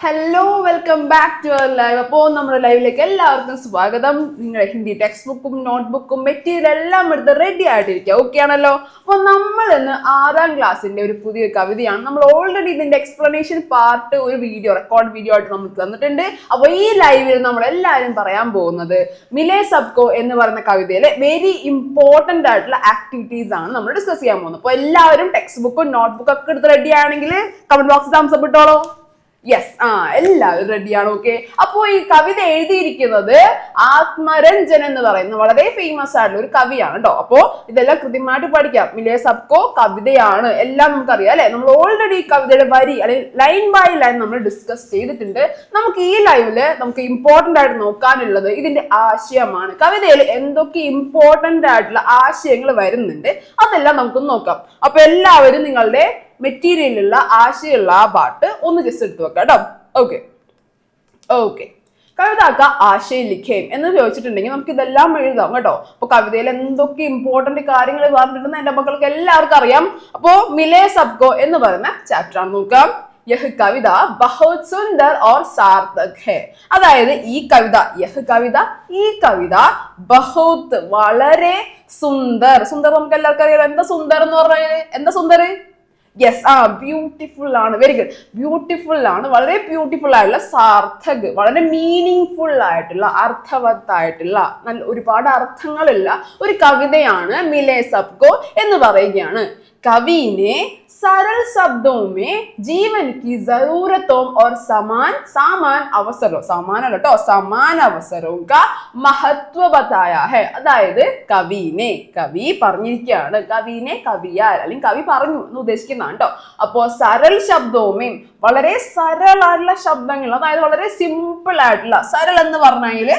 Hello welcome back to our live. അപ്പോൾ നമ്മുടെ ലൈവിലേക്ക് എല്ലാവർക്കും സ്വാഗതം. നിങ്ങളുടെ ഹിന്ദി ടെക്സ്റ്റ് ബുക്കും നോട്ട്ബുക്കും മെറ്റീരിയൽ എല്ലാം എടുത്ത് റെഡി ആയിട്ടിരിക്കുക. ഓക്കെ ആണല്ലോ? അപ്പോൾ നമ്മൾ ഇന്ന് 6ാം ക്ലാസ്സിന്റെ ഒരു പുതിയ കവിതയാണ്. നമ്മൾ ഓൾറെഡി ഇതിന്റെ എക്സ്പ്ലനേഷൻ പാർട്ട് ഒരു വീഡിയോ റെക്കോർഡ് വീഡിയോ ആയിട്ട് നമുക്ക് തന്നിട്ടുണ്ട്. അപ്പോൾ ഈ ലൈവിൽ നമ്മൾ എല്ലാവരും പറയാൻ പോകുന്നത് മിലേ സബ്കോ എന്ന് പറയുന്ന കവിതയിലെ വെരി ഇമ്പോർട്ടന്റ് ആയിട്ടുള്ള ആക്ടിവിറ്റീസ് ആണ് നമ്മൾ ഡിസ്കസ് ചെയ്യാൻ പോകുന്നത്. അപ്പോൾ എല്ലാവരും ടെക്സ്റ്റ് ബുക്കും നോട്ട്ബുക്കും ഒക്കെ എടുത്ത് റെഡി ആണെങ്കിൽ കമന്റ് ബോക്സിൽ തംസ് അപ്പ് ഇട്ടോളൂ. യെസ്, എല്ലാവരും റെഡിയാണ്. ഓക്കെ, അപ്പോ ഈ കവിത എഴുതിയിരിക്കുന്നത് ആത്മരഞ്ജൻ എന്ന് പറയുന്ന വളരെ ഫേമസ് ആയിട്ടുള്ള ഒരു കവിയാണ് കേട്ടോ. അപ്പോ ഇതെല്ലാം കൃത്യമായിട്ട് പഠിക്കാം. മിലേ സബ്കോ കവിതയാണ്, എല്ലാം നമുക്കറിയാം അല്ലെ. നമ്മൾ ഓൾറെഡി ഈ കവിതയുടെ വരി അല്ലെങ്കിൽ ലൈൻ ബൈ ലൈൻ നമ്മൾ ഡിസ്കസ് ചെയ്തിട്ടുണ്ട്. നമുക്ക് ഈ ലൈവില് നമുക്ക് ഇമ്പോർട്ടന്റ് ആയിട്ട് നോക്കാനുള്ളത് ഇതിന്റെ ആശയമാണ്. കവിതയിൽ എന്തൊക്കെ ഇമ്പോർട്ടന്റ് ആയിട്ടുള്ള ആശയങ്ങൾ വരുന്നുണ്ട് അതെല്ലാം നമുക്ക് നോക്കാം. അപ്പൊ എല്ലാവരും നിങ്ങളുടെ മെറ്റീരിയലുള്ള ആശയമുള്ള ആ പാട്ട് ഒന്ന് ജസ്റ്റ് എടുത്തു വെക്കാം കേട്ടോ. ഓക്കെ കവിത का ആശയ ലിഖേം എന്ന് ചോദിച്ചിട്ടുണ്ടെങ്കിൽ നമുക്ക് ഇതെല്ലാം എഴുതാം കേട്ടോ. അപ്പൊ കവിതയിൽ എന്തൊക്കെ ഇമ്പോർട്ടന്റ് കാര്യങ്ങൾ പറഞ്ഞിട്ടുണ്ടെന്ന് എന്റെ മക്കൾക്ക് എല്ലാവർക്കും അറിയാം. അപ്പോ മിലേ സബ്കോ എന്ന് പറയുന്ന ചാപ്റ്റർ ആണ് നോക്കാം. യഹ് കവിത ബഹുത് സുന്ദർ और സാർത്ഥക് है. അതായത് ഈ കവിത ബഹുത് വളരെ സുന്ദർ. സുന്ദർ നമുക്ക് എല്ലാവർക്കും അറിയാം. എന്താ സുന്ദർ എന്ന് പറഞ്ഞാൽ എന്താ സുന്ദർ? യെസ്, ബ്യൂട്ടിഫുൾ ആണ്. വെരി ഗുഡ്, ബ്യൂട്ടിഫുൾ ആണ്, വളരെ ബ്യൂട്ടിഫുൾ ആയിട്ടുള്ള. സാർത്ഥക് വളരെ മീനിങ് ഫുൾ ആയിട്ടുള്ള, അർത്ഥവത്തായിട്ടുള്ള, നല്ല ഒരുപാട് അർത്ഥങ്ങളുള്ള ഒരു കവിതയാണ് മിലേ സബ്കോ എന്ന് പറയുകയാണ്. कवि ने सरल शब्दों में जीवन की जरूरतों और समान अवसरों का महत्व बताया है. അതായത് കവി പറഞ്ഞിരിക്കുകയാണ്. കവിയാൽ അല്ലെങ്കിൽ കവി പറഞ്ഞു എന്ന് ഉദ്ദേശിക്കുന്നതാണ് കേട്ടോ. അപ്പോ സരൽ ശബ്ദവും വളരെ സരളായിട്ടുള്ള ശബ്ദങ്ങൾ, അതായത് വളരെ സിമ്പിൾ ആയിട്ടുള്ള, സരൾ എന്ന് പറഞ്ഞാൽ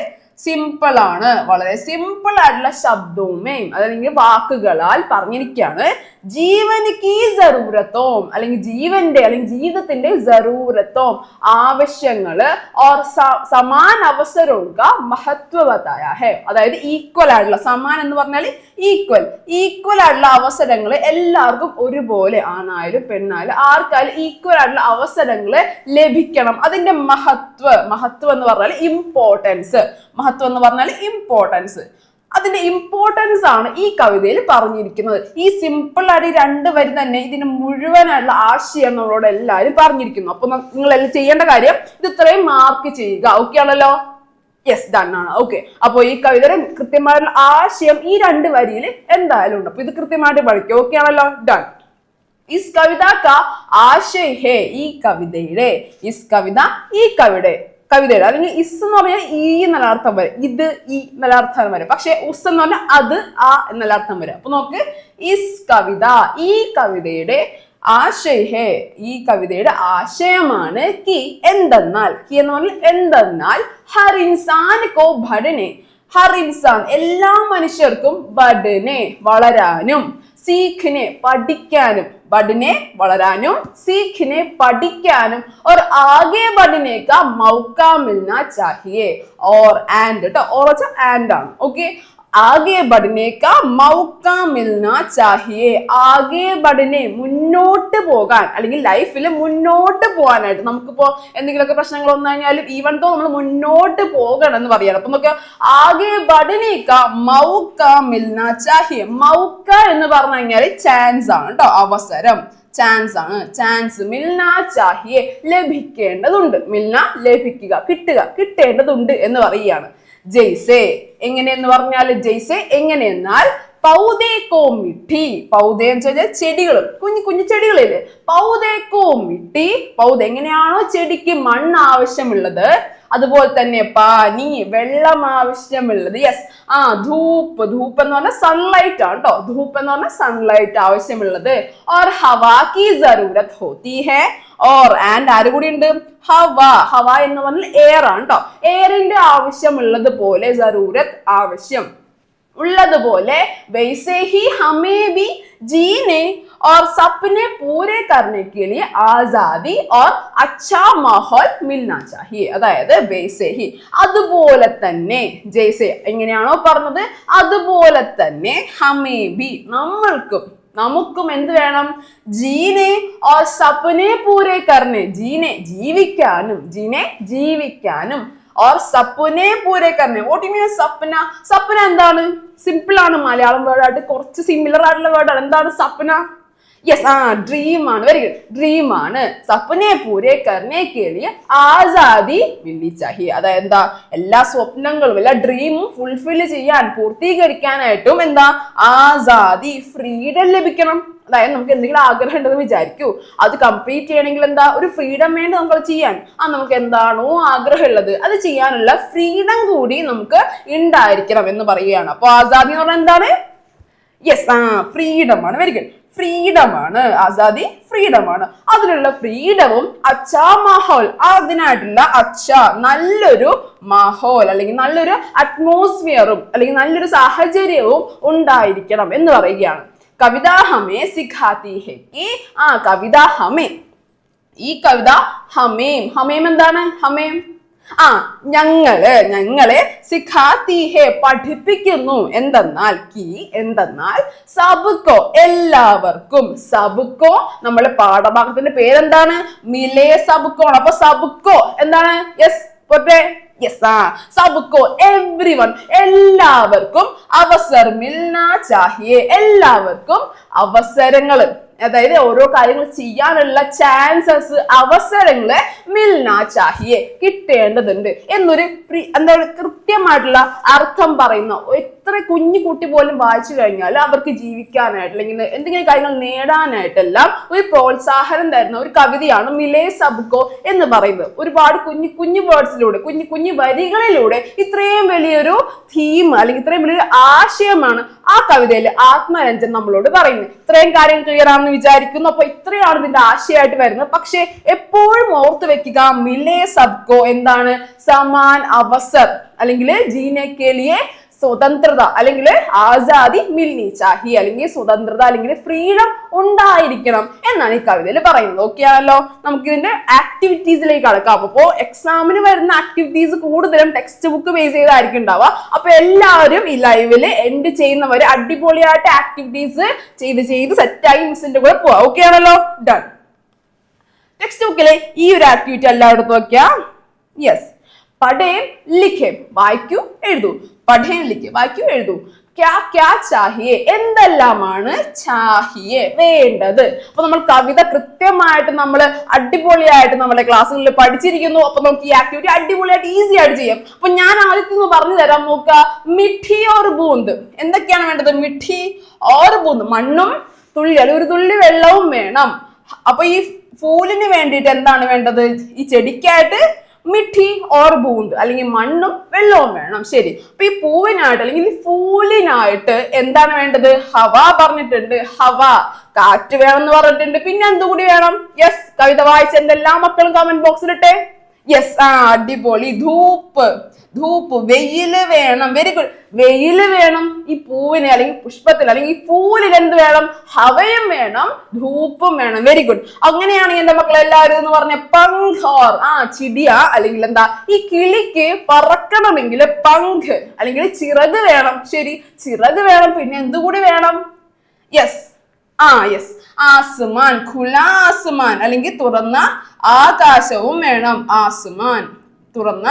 സിമ്പിൾ ആണ്, വളരെ സിമ്പിൾ ആയിട്ടുള്ള ശബ്ദവും അതല്ലെങ്കിൽ വാക്കുകളാൽ പറഞ്ഞിരിക്കുകയാണ്. ജീവനിക്ക് ജറൂരത്തോം അല്ലെങ്കിൽ ജീവിതത്തിന്റെ ജറൂരത്തോം ആവശ്യങ്ങള് और സമാൻ അവസരവും का महत्व बताया है. അതായത് ഈക്വൽ ആയിട്ടുള്ള, സമാൻ എന്ന് പറഞ്ഞാൽ ഈക്വൽ ആയിട്ടുള്ള അവസരങ്ങൾ എല്ലാവർക്കും ഒരുപോലെ, ആണായാലും പെണ്ണായാലും ആർക്കായാലും ഈക്വൽ ആയിട്ടുള്ള അവസരങ്ങൾ ലഭിക്കണം. അതിന്റെ മഹത്വം എന്ന് പറഞ്ഞാൽ ഇമ്പോർട്ടൻസ്, അതിന്റെ ഇമ്പോർട്ടൻസ് ആണ് ഈ കവിതയിൽ പറഞ്ഞിരിക്കുന്നത്. ഈ സിമ്പിൾ ആയിട്ട് 2 വരി തന്നെ ഇതിന് മുഴുവനായിട്ടുള്ള ആശയം നമ്മളോട് എല്ലാവരും പറഞ്ഞിരിക്കുന്നു. അപ്പൊ നിങ്ങൾ എല്ലാം ചെയ്യേണ്ട കാര്യം ഇത് ഇത്രയും മാർക്ക് ചെയ്യുക. ഓക്കെ ആണല്ലോ? യെസ്, ഡൺ ആണ്. ഓക്കെ, അപ്പൊ ഈ കവിതയുടെ കൃത്യമായിട്ടുള്ള ആശയം ഈ 2 വരിയിൽ എന്തായാലും ഉണ്ട്. അപ്പൊ ഇത് കൃത്യമായിട്ട് പഠിക്കുക. ഓക്കെ ആണല്ലോ? ഡൺ. ഇസ് കവിത കാ ആശയ ഹേ. ഈ കവിതയുടെ അല്ലെങ്കിൽ ഇസ് എന്ന് പറഞ്ഞാൽ ഈ എന്നുള്ള അർത്ഥം വരെ, ഇത് ഈ എന്നുള്ള അർത്ഥം വരെ. പക്ഷെ ഉസ് എന്ന് പറഞ്ഞാൽ അത്, ആ എന്നുള്ള അർത്ഥം വരെ. അപ്പൊ നോക്ക്, ഇസ് കവിത ഈ കവിതയുടെ ആശയ, ഈ കവിതയുടെ ആശയമാണ് കി എന്തെന്നാൽ, ഹർ ഇൻസാൻ കോ ബഡനെ, ഹർ ഇൻസാൻ എല്ലാ മനുഷ്യർക്കും, ബഡനെ വളരാനും, സീഖിനെ പഠിക്കാനും, बढ़ने വളരാനും, सीखने പഠിക്കാനും, और आगे बढ़ने का मौका मिलना चाहिए. और and ട്ടോ, और and ആണ്. ഓക്കെ, ആകെ बढ़ने का मौका मिलना चाहिए. ആകെ बढ़ने മുന്നോട്ട് പോകാൻ അല്ലെങ്കിൽ ലൈഫിൽ മുന്നോട്ട് പോകാനായിട്ട്, നമുക്കിപ്പോ എന്തെങ്കിലുമൊക്കെ പ്രശ്നങ്ങൾ വന്നു കഴിഞ്ഞാലും ഈവൻ തോ നമ്മൾ മുന്നോട്ട് പോകണം എന്ന് പറയണം. അപ്പൊ നമുക്ക് ആകെ बढ़ने का मौका मिलना चाहिए. മൗക്ക എന്ന് പറഞ്ഞു കഴിഞ്ഞാൽ ചാൻസ് ആണ് കേട്ടോ, അവസരം, ചാൻസ് ആണ്. ചാൻസ് മിൽന ചാഹിയെ ലഭിക്കേണ്ടതുണ്ട്, മിൽന ലഭിക്കുക, കിട്ടേണ്ടതുണ്ട് എന്ന് പറയുകയാണ്. ജയ്സെ എങ്ങനെയെന്ന് പറഞ്ഞാൽ, ജയ്സെ എങ്ങനെയെന്നാൽ, പൗദേക്കോ മിട്ടി, പൗദ എന്ന് വെച്ചാൽ ചെടികൾ, കുഞ്ഞു ചെടികളില്ലേ, പൗദേക്കോ മിട്ടി, പൗദ എങ്ങനെയാണോ ചെടിക്ക് മണ്ണ് ആവശ്യമുള്ളത് അതുപോലെ തന്നെ പാനി വെള്ളം ആവശ്യമുള്ളത്. യെസ്, ധൂപ്പ് എന്ന് പറഞ്ഞാൽ സൺലൈറ്റ് ആണ് കേട്ടോ. ധൂപ്പ് എന്ന് പറഞ്ഞാൽ സൺലൈറ്റ് ആവശ്യമുള്ളത്. और हवा की जरूरत होती है. और and ആര് കൂടി ഉണ്ട്? ഹവ എന്ന് പറഞ്ഞാൽ എയർ ആണ് കേട്ടോ. എയറിന്റെ ആവശ്യമുള്ളത് പോലെ, ജറൂരത്ത് ആവശ്യം ഉള്ളതുപോലെ, वैसे ही हमें भी जीने और सपने पूरे करने के लिए आजादी और अच्छा माहौल मिलना चाहिए. അതായത് वैसे ही അതുപോലെ തന്നെ, ജയ്സെ എങ്ങനെയാണോ പറഞ്ഞത് അതുപോലെ തന്നെ, हमें भी നമ്മൾക്കും, നമുക്കും എന്ത് വേണം? ജീനെ ഓർ സപ്നെ പൂരെ കർനെ, ജീനെ ജീവിക്കാനും ഓർ സപ്നെ പൂരെ കർനെ. വാട്ട് യു മീൻ സപ്ന? സപ്ന എന്താണ്? സിമ്പിൾ ആണ്, മലയാളം വേർഡായിട്ട് കുറച്ച് സിമിലർ ആയിട്ടുള്ള വേർഡാണ്. എന്താണ് സപ്ന? യെസ്, ഡ്രീം ആണ്. വെരി ഗുഡ്, ഡ്രീം ആണ്. സപ്നെ പൂരെ കർനെ കെ ലിയെ ആസാദി മിൽനി ചാഹിയെ. അതായത് എന്താ, എല്ലാ സ്വപ്നങ്ങളും എല്ലാ ഡ്രീമും ഫുൾഫിൽ ചെയ്യാൻ, പൂർത്തീകരിക്കാനായിട്ടും എന്താ, ആസാദി, ഫ്രീഡം ലഭിക്കണം. അതായത് നമുക്ക് എന്തെങ്കിലും ആഗ്രഹം ഉണ്ടെന്ന് വിചാരിക്കൂ, അത് കംപ്ലീറ്റ് ചെയ്യണമെങ്കിൽ എന്താ, ഒരു ഫ്രീഡം വേണ്ടി നമുക്ക് ചെയ്യാൻ. നമുക്ക് എന്താണോ ആഗ്രഹം ഉള്ളത് അത് ചെയ്യാനുള്ള ഫ്രീഡം കൂടി നമുക്ക് ഉണ്ടായിരിക്കണം എന്ന് പറയുകയാണ്. അപ്പൊ ആസാദി എന്ന് പറഞ്ഞാൽ എന്താണ്? യെസ്, ഫ്രീഡം ആണ്. വെരി ഗുഡ്, ഫ്രീഡം ആണ്. ആസാദി ഫ്രീഡം ആണ്. അതിനുള്ള ഫ്രീഡവും അച്ഛാ മാഹോൽ, അതിനായിട്ടുള്ള നല്ലൊരു മാഹോൽ അല്ലെങ്കിൽ നല്ലൊരു അറ്റ്മോസ്ഫിയറും അല്ലെങ്കിൽ നല്ലൊരു സാഹചര്യവും ഉണ്ടായിരിക്കണം എന്ന് പറയുകയാണ്. കവിത ഹമേ സിഖാത്തി ഹെ. കവിത ഹമേ, ഈ കവിത ഹമേം എന്താണ്? ഹമേം ഞങ്ങളെ സിഖാത്തി ഹെ, പഠിപ്പിക്കുന്നു. എന്തെന്നാൽ സബ്കോ, എല്ലാവർക്കും. സബ്കോ നമ്മുടെ പാഠഭാഗത്തിന്റെ പേരെന്താണ്? മിലേ സബ്കോ. അപ്പൊ സബ്കോ എന്താണ്? യെസ്, പോട്ടെ. യെസ്, സബ്കോ, എവ്രിവൺ, എല്ലാവർക്കും. അവസർ മിൽനാ ചാഹിയെ, എല്ലാവർക്കും അവസരങ്ങൾ, അതായത് ഓരോ കാര്യങ്ങൾ ചെയ്യാനുള്ള ചാൻസസ്, അവസരങ്ങള് മിൽനാ ചാഹിയെ, കിട്ടേണ്ടതുണ്ട് എന്നൊരു എന്താണ് കൃത്യമായിട്ടുള്ള അർത്ഥം പറയുന്ന, എത്ര കുഞ്ഞു കുട്ടി പോലും വായിച്ചു കഴിഞ്ഞാൽ അവർക്ക് ജീവിക്കാനായിട്ട് അല്ലെങ്കിൽ എന്തെങ്കിലും കാര്യങ്ങൾ നേടാനായിട്ടെല്ലാം ഒരു പ്രോത്സാഹനം തരുന്ന ഒരു കവിതയാണ് മിലേ സബ്കോ എന്ന് പറയുന്നത്. ഒരുപാട് കുഞ്ഞു വേർഡ്സിലൂടെ, കുഞ്ഞു വരികളിലൂടെ ഇത്രയും വലിയൊരു തീം അല്ലെങ്കിൽ ഇത്രയും വലിയൊരു ആശയമാണ് ആ കവിതയിൽ ആത്മരഞ്ജൻ നമ്മളോട് പറയുന്നത്. ഇത്രയും കാര്യം ക്ലിയർ ആണെന്ന് വിചാരിക്കുന്നു. അപ്പൊ ഇത്രയാണ് ഇതിന്റെ ആശയമായിട്ട് വരുന്നത്. പക്ഷെ എപ്പോഴും ഓർത്ത് വെക്കുക, മിലേ സബ്കോ എന്താണ്? സമാൻ അവസർ അല്ലെങ്കിൽ ജീനെ കെ ലിയെ സ്വതന്ത്രത അല്ലെങ്കിൽ ആസാദി മിൽനി ചാഹി, അല്ലെങ്കിൽ സ്വതന്ത്രത അല്ലെങ്കിൽ ഫ്രീഡം ഉണ്ടായിരിക്കണം എന്നാണ് ഈ കവിതയിൽ പറയുന്നത്. ഓക്കെ ആണല്ലോ? നമുക്ക് ഇതിന്റെ ആക്ടിവിറ്റീസിലേക്ക് കടക്കാം. അപ്പോ എക്സാമിന് വരുന്ന ആക്ടിവിറ്റീസ് കൂടുതലും ടെക്സ്റ്റ് ബുക്ക് ബേസ് ചെയ്തായിരിക്കും ഉണ്ടാവുക. അപ്പൊ എല്ലാവരും ഈ ലൈവില് എൻഡ് ചെയ്യുന്നവര് അടിപൊളിയായിട്ട് ആക്ടിവിറ്റീസ് ചെയ്ത് സെറ്റായി മിസ്സിന്റെ കൂടെ പോവാം. ഓക്കെ ആണല്ലോ? ഡൺ. ടെക്സ്റ്റ് ബുക്കിലെ ഈ ഒരു ആക്ടിവിറ്റി എല്ലാവരും നോക്കിയാ. യെസ്, പഠേം ലിഖേം, വായിക്കൂ എഴുതൂ. പഠേം ലിഖേം, വായിക്കൂ എഴുതൂ. ക്യാ ചാഹിയെ, എന്തെല്ലാമാണ് ചാഹിയെ, വേണ്ടത്. അപ്പൊ നമ്മൾ കവിത കൃത്യമായിട്ട് നമ്മൾ അടിപൊളിയായിട്ട് നമ്മുടെ ക്ലാസ്സുകളിൽ പഠിച്ചിരിക്കുന്നു. അപ്പൊ നമുക്ക് ഈ ആക്ടിവിറ്റി അടിപൊളിയായിട്ട് ഈസി ആയിട്ട് ചെയ്യാം. അപ്പൊ ഞാൻ ആദ്യത്തെ പറഞ്ഞു തരാം. നോക്കുക, മിഠി ഓർ ബൂന്ത്. എന്തൊക്കെയാണ് വേണ്ടത്? മിഠി ഓർ ബൂന്ത്, മണ്ണും തുള്ളി അല്ലെങ്കിൽ ഒരു തുള്ളി വെള്ളവും വേണം. അപ്പൊ ഈ ഫൂലിന് വേണ്ടിയിട്ട് എന്താണ് വേണ്ടത്? ഈ ചെടിക്കായിട്ട് മിഠി ഓർ ബൂന്ത് അല്ലെങ്കിൽ മണ്ണും വെള്ളവും വേണം. ശരി, അപ്പൊ ഈ പൂവിനായിട്ട് അല്ലെങ്കിൽ ഫൂലിനായിട്ട് എന്താണ് വേണ്ടത്? ഹവ പറഞ്ഞിട്ടുണ്ട്. ഹവ, കാറ്റ് വേണം എന്ന് പറഞ്ഞിട്ടുണ്ട്. പിന്നെ എന്തുകൂടി വേണം? യെസ്, കവിത വായിച്ച എന്റെ എല്ലാ മക്കളും കമന്റ് ബോക്സിലിട്ടെ. യെസ്, അടിപൊളി. ധൂപ്പ്, വെയില് വേണം. വെരി ഗുഡ്, വെയില് വേണം. ഈ പൂവിന് അല്ലെങ്കിൽ പുഷ്പത്തിന് അല്ലെങ്കിൽ ഈ പൂവിന് എന്ത് വേണം? ഹവയും വേണം, ധൂപ്പും വേണം. Very good. അങ്ങനെയാണെങ്കിൽ എന്റെ മക്കൾ എല്ലാവരും എന്ന് പറഞ്ഞ പങ്ഖോർ, ചിടിയ അല്ലെങ്കിൽ എന്താ, ഈ കിളിക്ക് പറക്കണമെങ്കിൽ പങ്ക് അല്ലെങ്കിൽ ചിറക് വേണം. ശരി, ചിറക് വേണം. പിന്നെ എന്തുകൂടി വേണം? യെസ്, ആസ്മാൻ, ഖുലാ ആസ്മാൻ അല്ലെങ്കിൽ തുറന്ന ആകാശവും വേണം. ആസ്മാൻ, തുറന്ന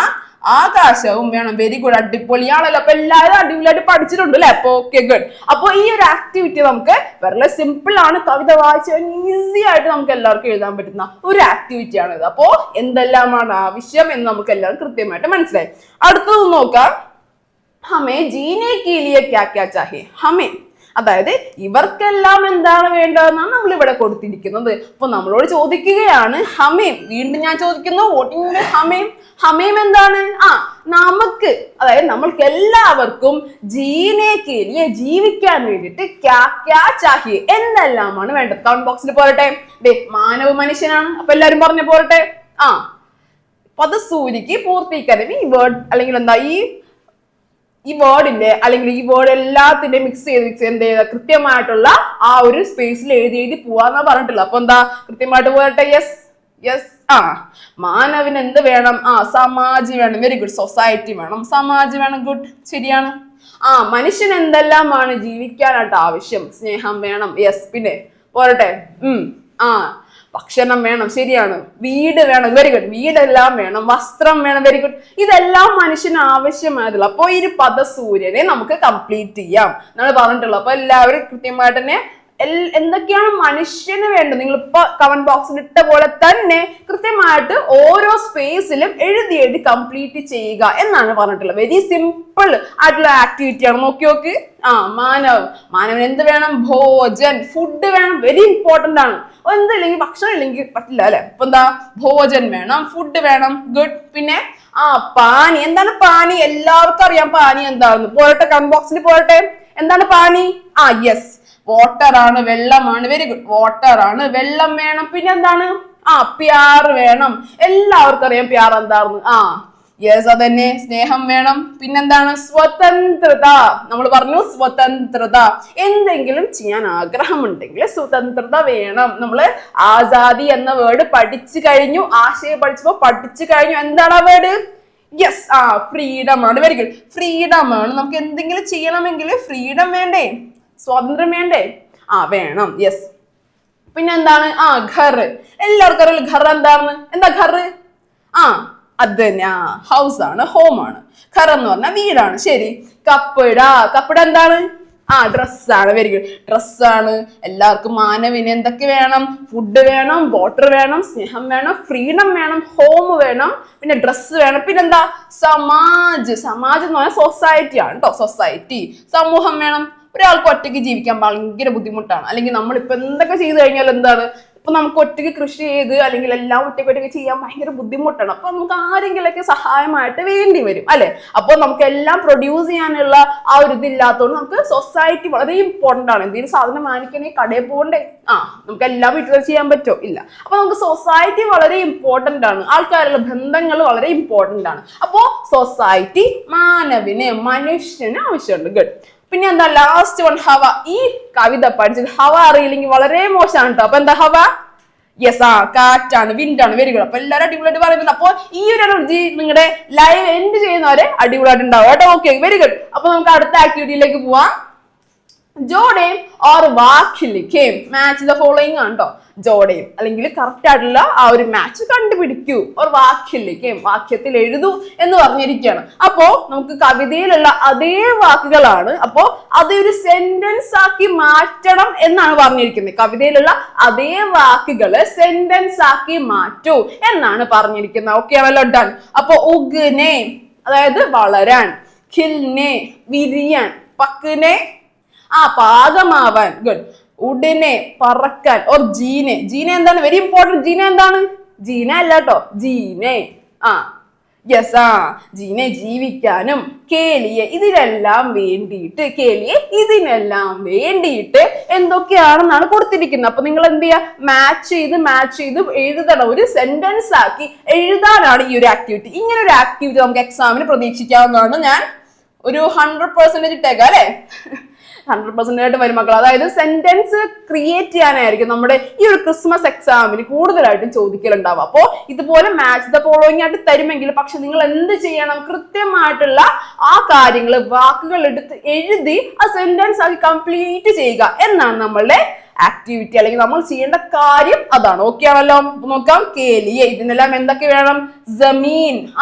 ആകാശവും വേണം. വെരി ഗുഡ്, അടിപൊളിയാണല്ലോ. അപ്പൊ എല്ലാവരും അടിപൊളിയായിട്ട് പഠിച്ചിട്ടുണ്ട് അല്ലെ? അപ്പൊ ഓക്കെ, ഗുഡ്. അപ്പൊ ഈ ഒരു ആക്ടിവിറ്റി നമുക്ക് വളരെ സിമ്പിൾ ആണ്. കവിത വായിച്ച് ഈസി ആയിട്ട് നമുക്ക് എല്ലാവർക്കും എഴുതാൻ പറ്റുന്ന ഒരു ആക്ടിവിറ്റി ആണ് ഇത്. അപ്പോ എന്തെല്ലാമാണ് ആവശ്യം എന്ന് നമുക്ക് എല്ലാവരും കൃത്യമായിട്ട് മനസ്സിലായി. അടുത്തത് നോക്കാം. ഹമേ ജീനെ കെ ലിയെ ക്യാ ക്യാ ചാഹിയെ. ഹമേ, അതായത് ഇവർക്കെല്ലാം എന്താണ് വേണ്ടതെന്നാണ് നമ്മൾ ഇവിടെ കൊടുത്തിരിക്കുന്നത്. അപ്പൊ നമ്മളോട് ചോദിക്കുകയാണ് ഹമേം. വീണ്ടും ഞാൻ ചോദിക്കുന്നു, വോട്ടിംഗ് ഹമേം. ഹമേം എന്താണ്? നമുക്ക്, അതായത് നമ്മൾക്ക് എല്ലാവർക്കും ജീനെ കെ ലിയെ, ജീവിക്കാൻ വേണ്ടിയിട്ട് ക്യാ ക്യാ ചാഹിയെ, എന്തെല്ലാമാണ് വേണ്ടത്? കമന്റ് ബോക്സിൽ പോരട്ടെ. മാനവ മനുഷ്യനാണ്. അപ്പൊ എല്ലാരും പറഞ്ഞ പോരട്ടെ. പദസൂരിക്ക് പൂർത്തീകരണം. ഈ വേർഡ് അല്ലെങ്കിൽ എന്താ, ഈ വേർഡിന്റെ അല്ലെങ്കിൽ ഈ വേർഡ് എല്ലാത്തിന്റെ മിക്സ് ചെയ്ത് എന്ത് ചെയ്ത കൃത്യമായിട്ടുള്ള ആ ഒരു സ്പേസിൽ എഴുതി പോവാന്നാ പറഞ്ഞിട്ടുള്ളത്. അപ്പൊ എന്താ കൃത്യമായിട്ട് പോരട്ടെ. യെസ്, മാനവിന് എന്ത് വേണം? സമാജ് വേണം. Very good. സൊസൈറ്റി വേണം, സമാജ് വേണം. ഗുഡ്, ശരിയാണ്. മനുഷ്യൻ എന്തെല്ലാമാണ് ജീവിക്കാനായിട്ട് ആവശ്യം? സ്നേഹം വേണം, യെസ്. പിന്നെ പോരട്ടെ, ഭക്ഷണം വേണം, ശരിയാണ്. വീട് വേണം, വെരി ഗുഡ്. വീടെല്ലാം വേണം. വസ്ത്രം വേണം, വെരി ഗുഡ്. ഇതെല്ലാം മനുഷ്യന് ആവശ്യമായതുള്ളൂ. അപ്പൊ ഈ ഒരു പദസൂര്യനെ നമുക്ക് കംപ്ലീറ്റ് ചെയ്യാം എന്നാണ് പറഞ്ഞിട്ടുള്ളത്. അപ്പൊ എല്ലാവരും കൃത്യമായിട്ട് തന്നെ എന്തൊക്കെയാണ് മനുഷ്യന് വേണ്ടത് നിങ്ങൾ ഇപ്പൊ കമന്റ് ബോക്സിൽ ഇട്ട പോലെ തന്നെ കൃത്യമായിട്ട് ഓരോ സ്പേസിലും എഴുതി കംപ്ലീറ്റ് ചെയ്യുക എന്നാണ് പറഞ്ഞിട്ടുള്ളത്. വെരി സിമ്പിൾ ആയിട്ടുള്ള ആക്ടിവിറ്റി ആണ്. നോക്കി മാനവൻ എന്ത് വേണം? ഭോജൻ, ഫുഡ് വേണം. വെരി ഇമ്പോർട്ടന്റ് ആണ്. എന്തില്ലെങ്കിൽ ഭക്ഷണം ഇല്ലെങ്കിൽ പറ്റില്ല അല്ലെ. അപ്പൊ എന്താ? ഭോജൻ വേണം, ഫുഡ് വേണം, ഗുഡ്. പിന്നെ പാനി. എന്താണ് പാനി? എല്ലാവർക്കും അറിയാം പാനി എന്താണെന്ന്. പോരട്ടെ, കമന്റ് ബോക്സിൽ പോരട്ടെ. എന്താണ് പാനി? യെസ്, വാട്ടർ ആണ്, വെള്ളമാണ്. Very good. വാട്ടർ ആണ്, വെള്ളം വേണം. പിന്നെ എന്താണ്? പ്യാർ വേണം. എല്ലാവർക്കും അറിയാം പ്യാർ എന്താണെന്ന്. യെസ്, അതന്നെ. സ്നേഹം വേണം. പിന്നെന്താണ്? സ്വതന്ത്രത. നമ്മൾ പറഞ്ഞു സ്വതന്ത്രത. എന്തെങ്കിലും ചെയ്യാൻ ആഗ്രഹമുണ്ടെങ്കിൽ സ്വതന്ത്രത വേണം. നമ്മള് ആസാദി എന്ന വേർഡ് പഠിച്ചു കഴിഞ്ഞു. ആശയം പഠിച്ചു കഴിഞ്ഞു. എന്താണ് ആ വേർഡ്? യെസ്, ഫ്രീഡം ആണ്. Very good. ഫ്രീഡം ആണ്. നമുക്ക് എന്തെങ്കിലും ചെയ്യണമെങ്കിൽ ഫ്രീഡം വേണ്ടേ? സ്വാതന്ത്ര്യം വേണ്ടേ? വേണം. യെസ്. പിന്നെ എന്താണ്? ഘർ. എല്ലാവർക്കും അറിയില്ല ഘർ എന്താണെന്ന്. എന്താ ഘർ? അത് തന്നെ, ഹൗസ് ആണ്, ഹോം ആണ്. ഘർ എന്ന് പറഞ്ഞാൽ വീടാണ്. ശരി. കപ്പിട. കപ്പിട എന്താണ്? ഡ്രസ്സാണ്. Very good. ഡ്രസ്സാണ്. എല്ലാവർക്കും മാനവിന് എന്തൊക്കെ വേണം? ഫുഡ് വേണം, വാട്ടർ വേണം, സ്നേഹം വേണം, ഫ്രീഡം വേണം, ഹോം വേണം, പിന്നെ ഡ്രസ്സ് വേണം. പിന്നെന്താ? സമാജ്. സമാജ് എന്ന് പറഞ്ഞാൽ സൊസൈറ്റി ആണ് കേട്ടോ. സൊസൈറ്റി, സമൂഹം വേണം. ഒരാൾക്ക് ഒറ്റയ്ക്ക് ജീവിക്കാൻ ഭയങ്കര ബുദ്ധിമുട്ടാണ്. അല്ലെങ്കിൽ നമ്മളിപ്പോ എന്തൊക്കെ ചെയ്തു കഴിഞ്ഞാൽ എന്താണ്? ഇപ്പൊ നമുക്ക് ഒറ്റയ്ക്ക് കൃഷി ചെയ്ത് അല്ലെങ്കിൽ എല്ലാം ഒറ്റയ്ക്ക് ചെയ്യാൻ ഭയങ്കര ബുദ്ധിമുട്ടാണ്. അപ്പൊ നമുക്ക് ആരെങ്കിലൊക്കെ സഹായമായിട്ട് വേണ്ടി വരും അല്ലെ. അപ്പൊ നമുക്ക് എല്ലാം പ്രൊഡ്യൂസ് ചെയ്യാനുള്ള ആ ഒരു ഇതില്ലാത്തതുകൊണ്ട് നമുക്ക് സൊസൈറ്റി വളരെ ഇമ്പോർട്ടന്റ് ആണ്. എന്തെങ്കിലും സാധനം വാങ്ങിക്കണമെങ്കിൽ കടയിൽ പോകണ്ടേ? നമുക്ക് എല്ലാം വീട്ടിൽ ചെയ്യാൻ പറ്റുമോ? ഇല്ല. അപ്പൊ നമുക്ക് സൊസൈറ്റി വളരെ ഇമ്പോർട്ടന്റ് ആണ്. ആൾക്കാരുള്ള ബന്ധങ്ങൾ വളരെ ഇമ്പോർട്ടന്റ് ആണ്. അപ്പോ സൊസൈറ്റി മാനവിന്, മനുഷ്യന് ആവശ്യമുണ്ട്. ഗുഡ്. പിന്നെ എന്താ? ലാസ്റ്റ് വൺ, ഹവ. ഈ കവിത പഠിച്ചിട്ട് ഹവ അറിയില്ലെങ്കിൽ വളരെ മോശമാണ് കേട്ടോ. അപ്പൊ എന്താ ഹവ? യെസ്, കാറ്റാണ്, വിൻഡാണ്. Very good. അപ്പൊ എല്ലാവരും അടിപൊളിയായിട്ട് പറയുന്നുണ്ട്. അപ്പൊ ഈ ഒരു എനർജി നിങ്ങളുടെ ലൈവ് എൻഡ് ചെയ്യുന്നവരെ അടിപൊളിയായിട്ട് ഉണ്ടാവും കേട്ടോ. Okay, very good. അപ്പൊ നമുക്ക് അടുത്ത ആക്ടിവിറ്റിയിലേക്ക് പോവാം. ജോഡേം ഓർ വാക്കിൽ ലിഖേം. മാച്ച് ദ ഫോളോയിങ് ആണ് കേട്ടോ. ജോഡേം അല്ലെങ്കിൽ കറക്റ്റ് ആയിട്ടുള്ള ആ ഒരു മാച്ച് കണ്ടുപിടിക്കൂ. ഓർ വാക്കിൽ ലിഖേം, വാക്യത്തിൽ എഴുതൂ എന്ന് പറഞ്ഞിരിക്കുകയാണ്. അപ്പോ നമുക്ക് കവിതയിലുള്ള അതേ വാക്കുകളാണ്. അപ്പോ അതൊരു സെന്റൻസ് ആക്കി മാറ്റണം എന്നാണ് പറഞ്ഞിരിക്കുന്നത്. കവിതയിലുള്ള അതേ വാക്കുകള് സെന്റൻസ് ആക്കി മാറ്റൂ എന്നാണ് പറഞ്ഞിരിക്കുന്നത്. ഓക്കെ ആണല്ലോ? ഡൺ. അപ്പൊ ഉഗ്നെ അതായത് വളരാൻ, ഖിൽനെ വിരിയാൻ, പക്നെ പാകമാവാൻ, ഗുഡ്. ഉടനെ പറക്കാൻ, ഓർ ജീനെ. ജീനെ എന്താണ്? Very important. ജീന എന്താണ്? ജീന അല്ല കേട്ടോ, ജീനെ. യെസ്, ജീനെ ജീവിക്കാനും, കേലിയെ ഇതിനെല്ലാം വേണ്ടിയിട്ട്, കേലിയെ ഇതിനെല്ലാം വേണ്ടിയിട്ട് എന്തൊക്കെയാണെന്നാണ് കൊടുത്തിരിക്കുന്നത്. അപ്പൊ നിങ്ങൾ എന്ത് ചെയ്യുക? മാച്ച് ചെയ്ത് എഴുതണം. ഒരു സെന്റൻസ് ആക്കി എഴുതാനാണ് ഈ ഒരു ആക്ടിവിറ്റി. ഇങ്ങനെ ഒരു ആക്ടിവിറ്റി നമുക്ക് എക്സാമിന് പ്രതീക്ഷിക്കാവുന്നതാണ്. ഞാൻ ഒരു 100% ഇട്ടേക്കാം അല്ലെ. 100% ആയിട്ട് വരും മക്കൾ. അതായത് സെന്റൻസ് ക്രിയേറ്റ് ചെയ്യാനായിരിക്കും നമ്മുടെ ഈ ഒരു ക്രിസ്മസ് എക്സാമിന് കൂടുതലായിട്ടും ചോദിക്കലുണ്ടാവും. അപ്പോ ഇതുപോലെ മാച്ച് ദ ഫോളോയിങ് ആയിട്ട് തരുമെങ്കിൽ പക്ഷെ നിങ്ങൾ എന്ത് ചെയ്യണം? കൃത്യമായിട്ടുള്ള ആ കാര്യങ്ങൾ വാക്കുകൾ എടുത്ത് എഴുതി ആ സെന്റൻസ് ആക്കി കംപ്ലീറ്റ് ചെയ്യുക എന്നാണ് നമ്മളുടെ ആക്ടിവിറ്റി അല്ലെങ്കിൽ നമ്മൾ ചെയ്യേണ്ട കാര്യം അതാണ്. ഓക്കെ ആണല്ലോ? നോക്കാം. കേലിയെ ഇതിനെല്ലാം എന്തൊക്കെ വേണം? ജമീൻ